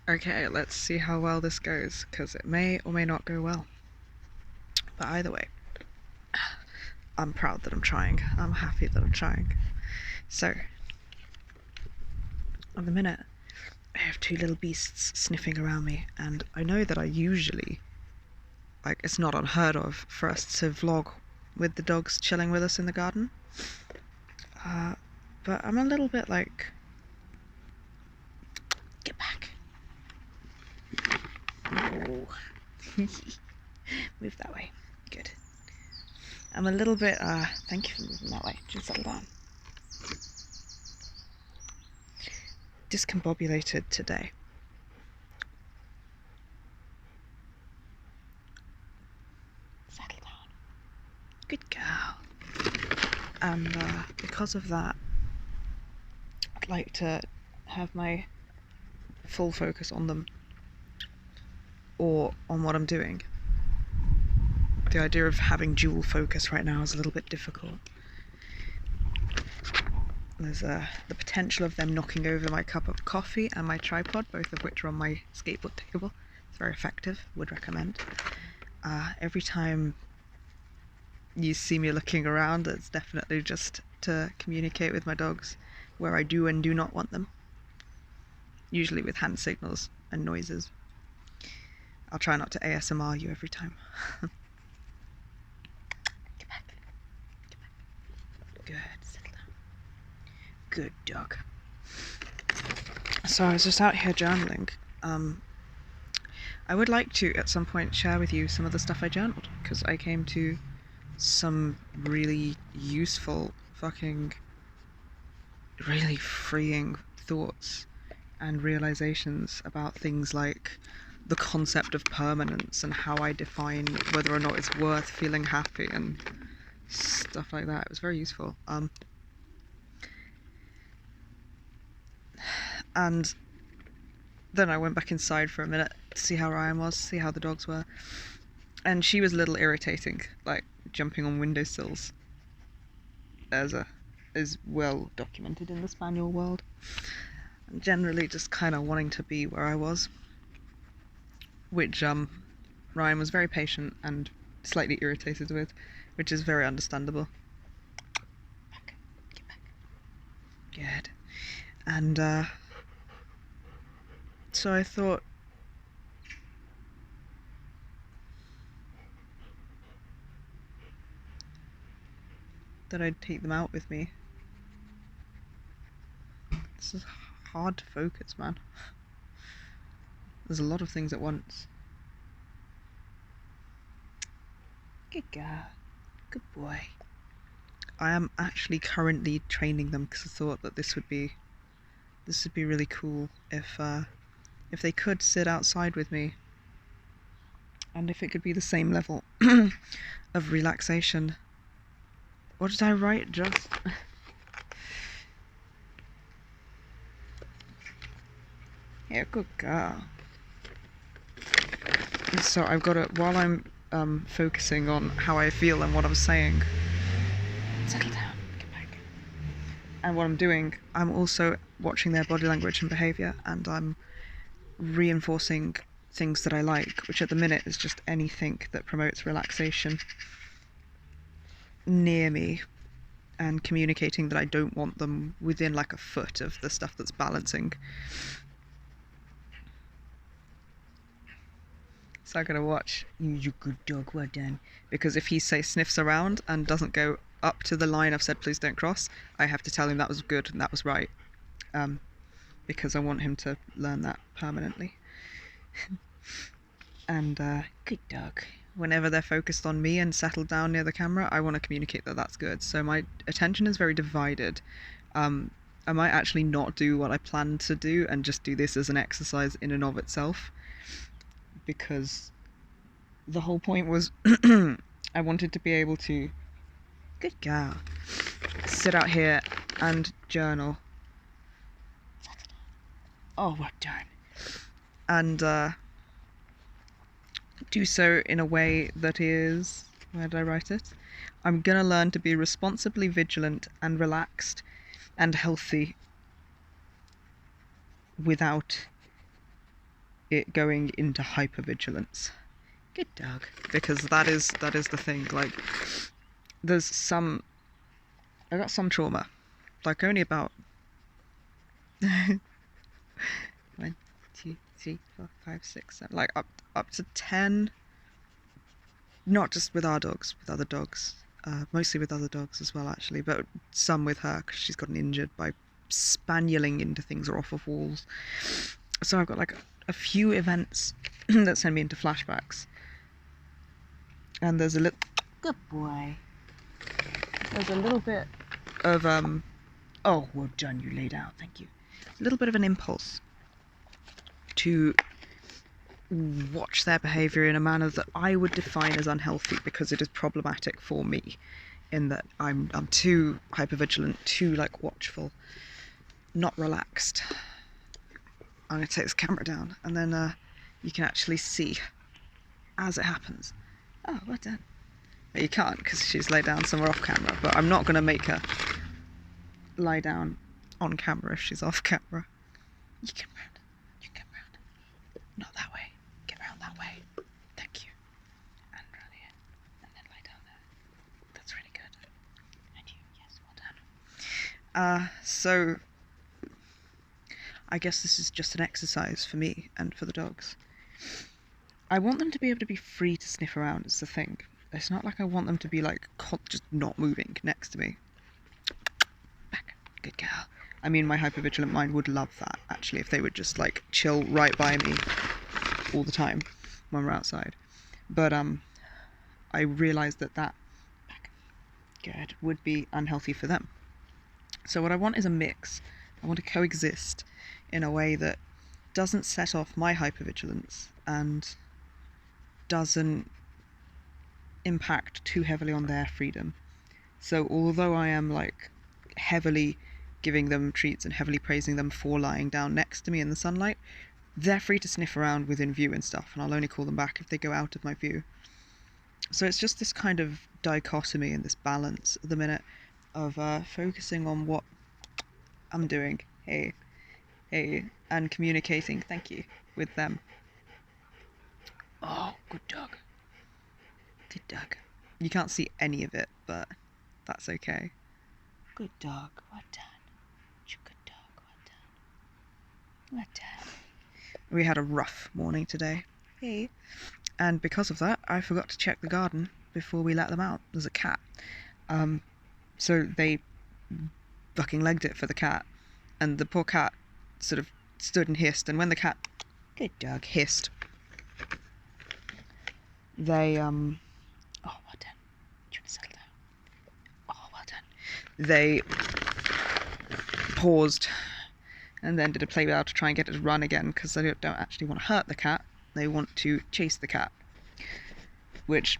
Okay, let's see how well this goes, because it may or may not go well. But either way, I'm proud that I'm trying. I'm happy that I'm trying. So, at the minute, I have two little beasts sniffing around me, and I know that I usually, it's not unheard of for us to vlog with the dogs chilling with us in the garden. But I'm a little bit like, get back. Oh. Move that way. Good. I'm a little bit, thank you for moving that way. Just settle down. Discombobulated today. Settle down. Good girl. And because of that, I'd like to have my full focus on them or on what I'm doing. The idea of having dual focus right now is a little bit difficult. There's the potential of them knocking over my cup of coffee and my tripod, both of which are on my skateboard table. It's very effective, would recommend. Every time you see me looking around, it's definitely just to communicate with my dogs where I do and do not want them. Usually with hand signals and noises. I'll try not to ASMR you every time. Get back. Get back. Good, settle down. Good dog. So I was just out here journaling. I would like to, at some point, share with you some of the stuff I journaled, because I came to some really useful, really freeing thoughts and realizations about things like the concept of permanence and how I define whether or not it's worth feeling happy and stuff like that. It was very useful. And then I went back inside for a minute to see how Ryan was, see how the dogs were. And she was a little irritating, like jumping on windowsills, as is well documented in the spaniel world. And generally just kind of wanting to be where I was, which Ryan was very patient and slightly irritated with, which is very understandable. Back. Get back. Good. And so I thought, that I'd take them out with me. This is hard to focus, man. There's a lot of things at once. Good girl. Good boy. I am actually currently training them because I thought that this would be really cool if they could sit outside with me, and if it could be the same level of relaxation. What did I write? Just yeah, good girl. So I've got to, while I'm focusing on how I feel and what I'm saying, settle down, get back. And what I'm doing, I'm also watching their body language and behaviour, and I'm reinforcing things that I like, which at the minute is just anything that promotes relaxation near me, and communicating that I don't want them within like a foot of the stuff that's balancing. So I'm gonna watch. You good dog, well done. Because if he say sniffs around and doesn't go up to the line I've said please don't cross, I have to tell him that was good and that was right, because I want him to learn that permanently. And good dog. Whenever they're focused on me and settled down near the camera, I want to communicate that that's good. So my attention is very divided. I might actually not do what I planned to do and just do this as an exercise in and of itself, because the whole point was I wanted to be able to, good girl, sit out here and journal. Oh, well done. And do so in a way that is, where did I write it? I'm gonna learn to be responsibly vigilant and relaxed and healthy without it going into hypervigilance. Good dog. Because that is the thing. Like, I got some trauma. Like, only about 1, 2, 3, 4, 5, 6, 7, like up to 10. Not just with our dogs, with other dogs. Mostly with other dogs as well, actually, but some with her because she's gotten injured by spanieling into things or off of walls. So I've got like a few events that send me into flashbacks. And there's a little... Good boy. There's a little bit of, oh, well done, you lay down, thank you. A little bit of an impulse to watch their behaviour in a manner that I would define as unhealthy because it is problematic for me in that I'm too hypervigilant, too like watchful, not relaxed. I'm going to take this camera down and then you can actually see as it happens. Oh, well done. But you can't because she's laid down somewhere off camera, but I'm not going to make her lie down on camera if she's off camera. You come round. You come round. Not that way. Get round that way. Thank you. And round here. And then lie down there. That's really good. And you, yes, well done. So I guess this is just an exercise for me and for the dogs. I want them to be able to be free to sniff around, is the thing. It's not like I want them to be like just not moving next to me. Back. Good girl. I mean, my hypervigilant mind would love that, actually, if they would just like chill right by me all the time when we're outside. But I realised that back, good, would be unhealthy for them. So what I want is a mix. I want to coexist in a way that doesn't set off my hypervigilance and doesn't impact too heavily on their freedom. So although I am like heavily giving them treats and heavily praising them for lying down next to me in the sunlight, they're free to sniff around within view and stuff, and I'll only call them back if they go out of my view. So it's just this kind of dichotomy and this balance at the minute of focusing on what I'm doing, hey, and communicating, thank you, with them. Oh, good dog. Good dog. You can't see any of it, but that's okay. Good dog, well done. Good dog, well done. Well done. We had a rough morning today. Hey. And because of that, I forgot to check the garden before we let them out. There's a cat. So they fucking legged it for the cat. And the poor cat sort of stood and hissed. And when the cat, good dog, hissed, they, oh, well done. Do you want to settle down? Oh, well done. They paused and then did a play out to try and get it to run again because they don't actually want to hurt the cat. They want to chase the cat, which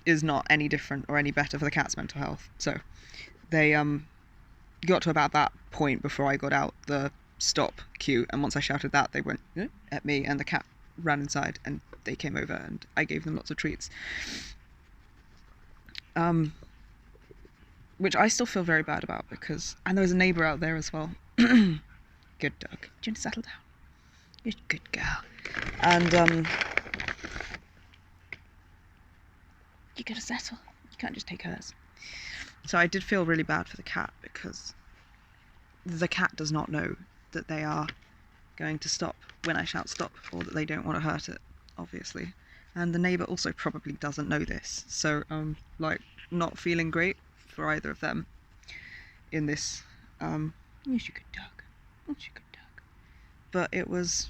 is not any different or any better for the cat's mental health. So they got to about that point before I got out the stop cue, and once I shouted that, they went at me, and the cat ran inside, and they came over, and I gave them lots of treats. Which I still feel very bad about because, and there was a neighbour out there as well. Good dog. Do you want to settle down? You're a good girl. And you gotta settle. You can't just take hers. So I did feel really bad for the cat because the cat does not know that they are going to stop when I shout stop, or that they don't want to hurt it, obviously. And the neighbour also probably doesn't know this. So like not feeling great for either of them in this. You're a good dog. You're a good dog. But it was,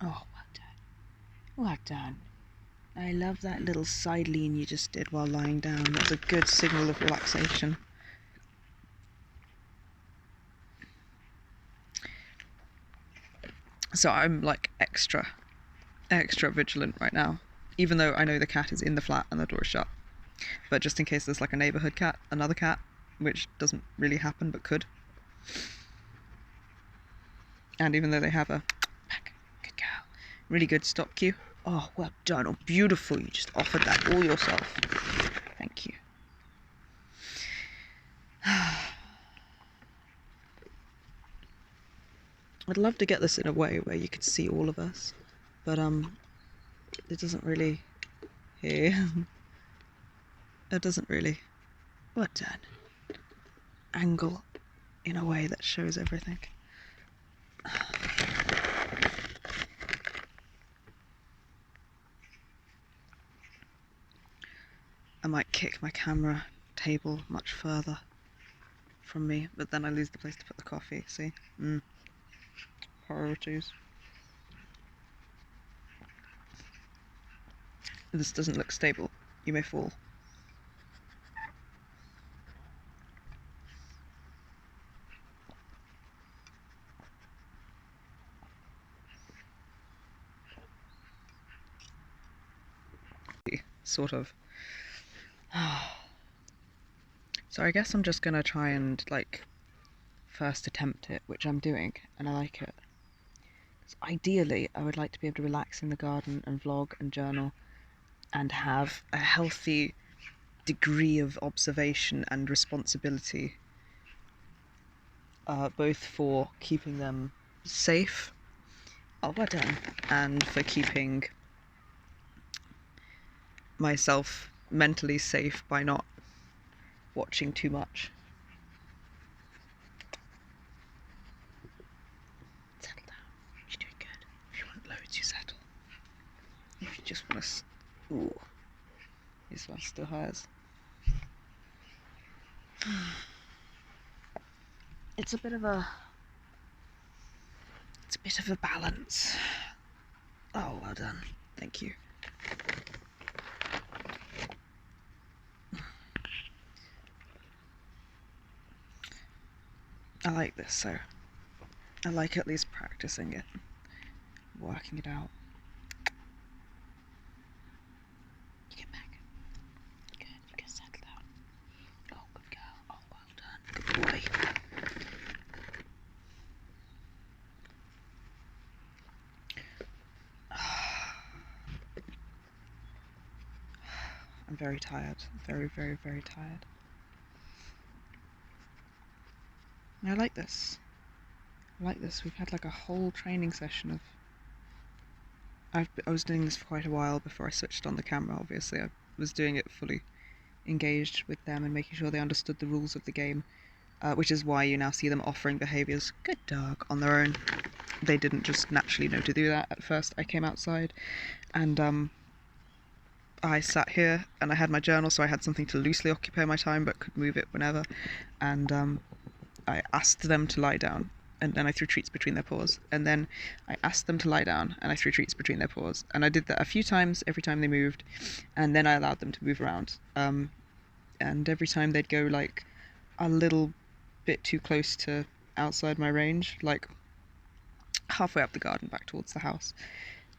oh, well done. Well done. I love that little side lean you just did while lying down. That's a good signal of relaxation. So I'm like extra vigilant right now, even though I know the cat is in the flat and the door is shut. But just in case there's like a neighbourhood cat, another cat, which doesn't really happen but could. And even though they have a back, good girl, really good stop cue. Oh, well done. Oh, beautiful. You just offered that all yourself. Thank you. I'd love to get this in a way where you could see all of us, but it doesn't really. Here, it doesn't really. What done? Angle in a way that shows everything. I might kick my camera table much further from me, but then I lose the place to put the coffee, see? Priorities. This doesn't look stable. You may fall. Sort of. So I guess I'm just gonna try and, like, first attempt it, which I'm doing, and I like it. So ideally, I would like to be able to relax in the garden and vlog and journal and have a healthy degree of observation and responsibility, both for keeping them safe, well done, and for keeping myself mentally safe by not watching too much. Settle down. You're doing good. If you want loads, you settle. If you just want to... Ooh. This one still has. It's a bit of a balance. Oh, well done. Thank you. I like this, so I like at least practicing it, working it out. You get back. Good, you can settle down. Oh, good girl. Oh, well done. Good boy. I'm very tired. Very, very, very tired. And I like this. I like this. We've had like a whole training session of... I was doing this for quite a while before I switched on the camera, obviously. I was doing it fully engaged with them and making sure they understood the rules of the game, which is why you now see them offering behaviours, good dog, on their own. They didn't just naturally know to do that at first. I came outside and I sat here and I had my journal, so I had something to loosely occupy my time but could move it whenever, and I asked them to lie down, and then I threw treats between their paws, and then I asked them to lie down and I threw treats between their paws, and I did that a few times every time they moved, and then I allowed them to move around, and every time they'd go like a little bit too close to outside my range, like halfway up the garden back towards the house,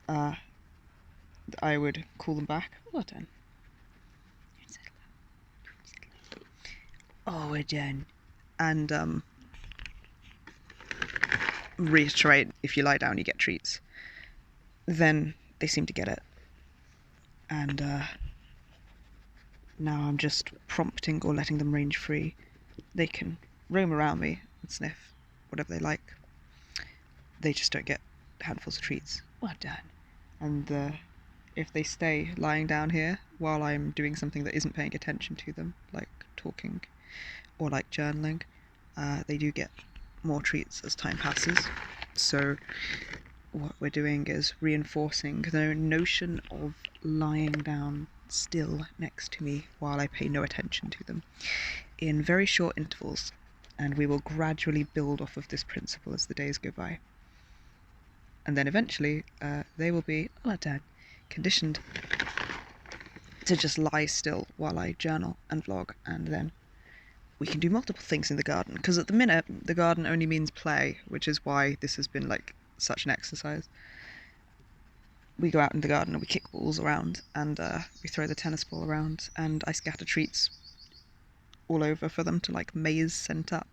I would call them back. Well done. Oh, we're done. And reiterate, if you lie down you get treats. Then they seem to get it. And now I'm just prompting or letting them range free. They can roam around me and sniff whatever they like. They just don't get handfuls of treats. Well done. And if they stay lying down here while I'm doing something that isn't paying attention to them, like talking or like journaling, they do get more treats as time passes. So what we're doing is reinforcing the notion of lying down still next to me while I pay no attention to them in very short intervals, and we will gradually build off of this principle as the days go by. And then eventually they will be, oh dad, conditioned to just lie still while I journal and vlog, and then we can do multiple things in the garden, because at the minute the garden only means play, which is why this has been like such an exercise. We go out in the garden and we kick balls around, and we throw the tennis ball around, and I scatter treats all over for them to like maze scent up.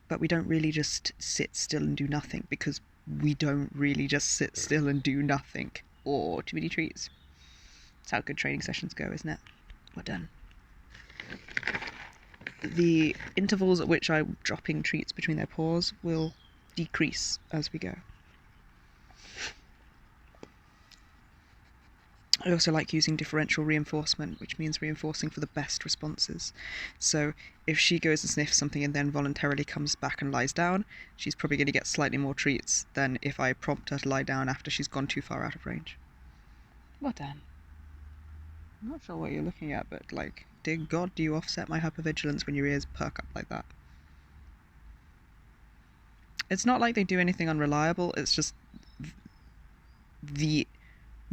But we don't really just sit still and do nothing, because we don't really just sit still and do nothing, or too many treats. That's how good training sessions go, isn't it? We're done. The intervals at which I'm dropping treats between their paws will decrease as we go. I also like using differential reinforcement, which means reinforcing for the best responses. So if she goes and sniffs something and then voluntarily comes back and lies down, she's probably going to get slightly more treats than if I prompt her to lie down after she's gone too far out of range. Well done. I'm not sure what you're looking at, but like, dear God, do you offset my hypervigilance when your ears perk up like that? It's not like they do anything unreliable, it's just the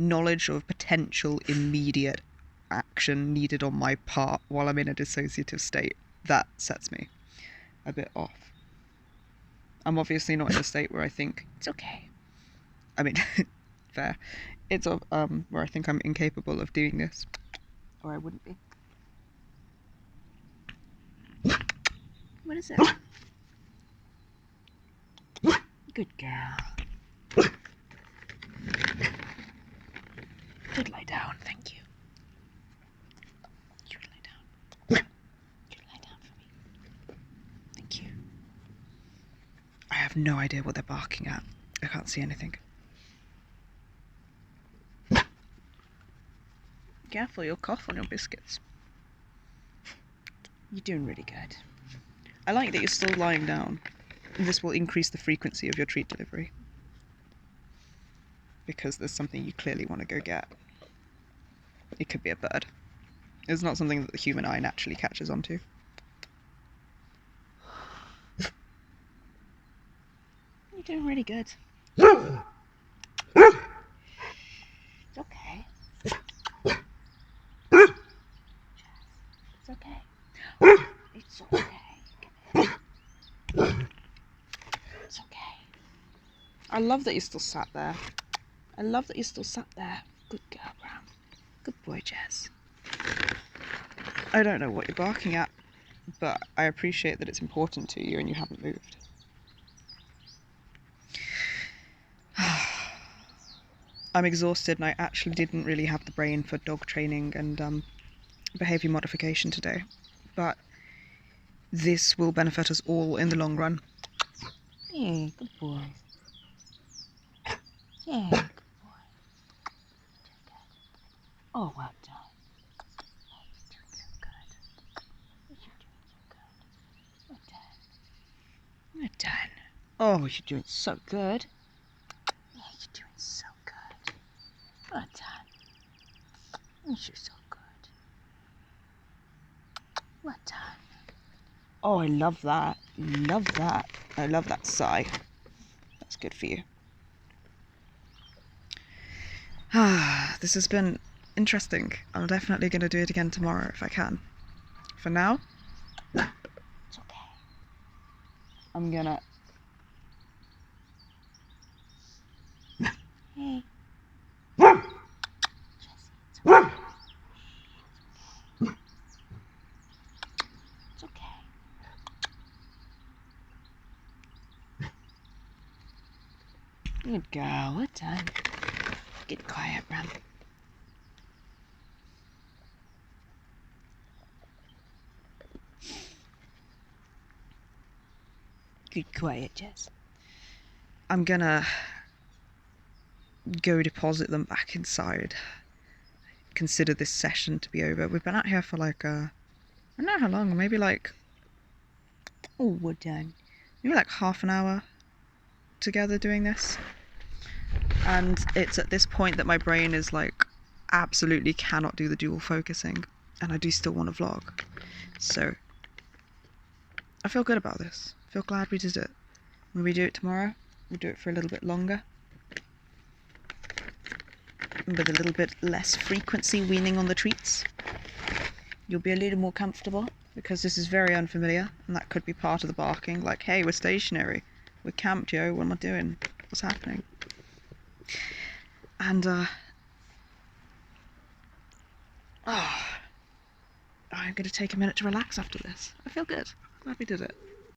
knowledge of potential immediate action needed on my part while I'm in a dissociative state that sets me a bit off. I'm obviously not in a state where I think it's okay. I mean, fair. It's where I think I'm incapable of doing this, or I wouldn't be. What is it? Good girl. Good, lie down, thank you. Good, lie down. Good, lie down for me. Thank you. I have no idea what they're barking at. I can't see anything. Careful, you'll cough on your biscuits. You're doing really good. I like that you're still lying down. This will increase the frequency of your treat delivery, because there's something you clearly want to go get. It could be a bird. It's not something that the human eye naturally catches onto. You're doing really good. It's okay. It's okay. It's okay. It's okay. I love that you still sat there. I love that you still sat there. Good girl, Brown. Good boy, Jess. I don't know what you're barking at, but I appreciate that it's important to you and you haven't moved. I'm exhausted and I actually didn't really have the brain for dog training and behaviour modification today, but this will benefit us all in the long run. Yeah, good boy. Yeah, good boy. Oh, well done. Oh, you're doing so good. You're doing so good. Well done. Well done. Oh, you're doing so good. Yeah, you're doing so good. Well done. You're so good. Well done. Oh, I love that. Love that. I love that sigh. That's good for you. This has been interesting. I'm definitely going to do it again tomorrow if I can. For now, it's okay. I'm gonna... Hey. It's okay. Good girl. Well done. Get quiet, Ram. Good quiet, Jess. I'm gonna go deposit them back inside. Consider this session to be over. We've been out here for like I don't know how long, maybe like, oh, we're done. Maybe like half an hour together doing this. And it's at this point that my brain is like, absolutely cannot do the dual focusing. And I do still want to vlog. So, I feel good about this. I feel glad we did it. When we do it tomorrow, we'll do it for a little bit longer. With a little bit less frequency weaning on the treats. You'll be a little more comfortable, because this is very unfamiliar, and that could be part of the barking, like, hey, we're stationary, we're camped, yo, what am I doing, what's happening? And I'm going to take a minute to relax after this. I feel good. Glad we did it.